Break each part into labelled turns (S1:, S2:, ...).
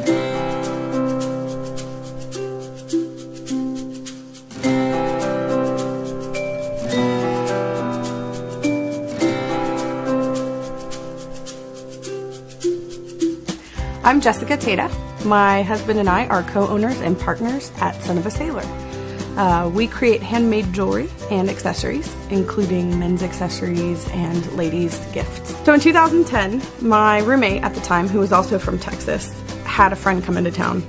S1: I'm Jessica Tata. My husband and I are co-owners and partners at Son of a Sailor. We create handmade jewelry and accessories, including men's accessories and ladies' gifts. So in 2010, my roommate at the time, who was also from Texas, had a friend come into town.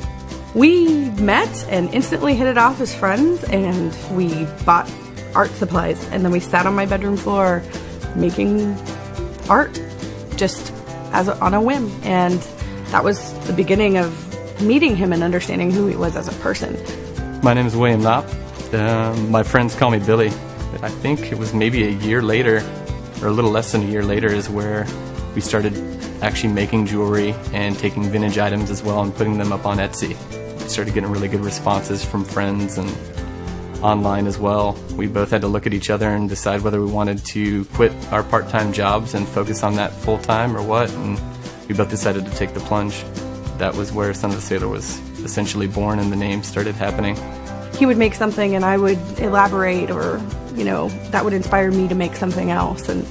S1: We met and instantly hit it off as friends, and we bought art supplies, and then we sat on my bedroom floor making art just on a whim. And that was the beginning of meeting him and understanding who he was as a person.
S2: My name is William Knopp. My friends call me Billy. I think it was maybe a year later, or a little less than a year later, is where we started actually making jewelry and taking vintage items as well and putting them up on Etsy. We started getting really good responses from friends and online as well. We both had to look at each other and decide whether we wanted to quit our part-time jobs and focus on that full-time or what, and we both decided to take the plunge. That was where Son of the Sailor was essentially born and the name started happening.
S1: He would make something and I would elaborate, or, that would inspire me to make something else. And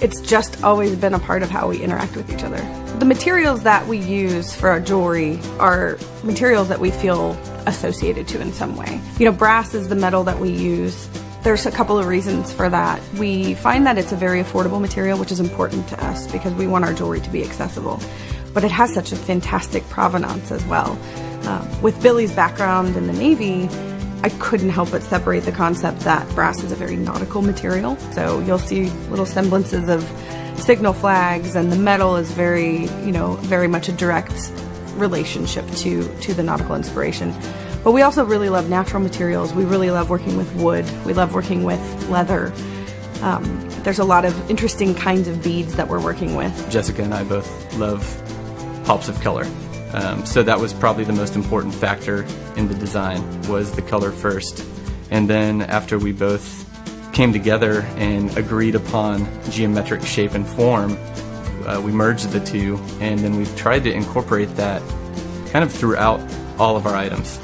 S1: it's just always been a part of how we interact with each other. The materials that we use for our jewelry are materials that we feel associated to in some way. Brass is the metal that we use. There's a couple of reasons for that. We find that it's a very affordable material, which is important to us because we want our jewelry to be accessible. But it has such a fantastic provenance as well. With Billy's background in the Navy, I couldn't help but separate the concept that brass is a very nautical material. So you'll see little semblances of signal flags, and the metal is very much a direct relationship to the nautical inspiration. But we also really love natural materials. We really love working with wood. We love working with leather. There's a lot of interesting kinds of beads that we're working with.
S2: Jessica and I both love pops of color. So that was probably the most important factor in the design, was the color first. And then after we both came together and agreed upon geometric shape and form, we merged the two, and then we've tried to incorporate that kind of throughout all of our items.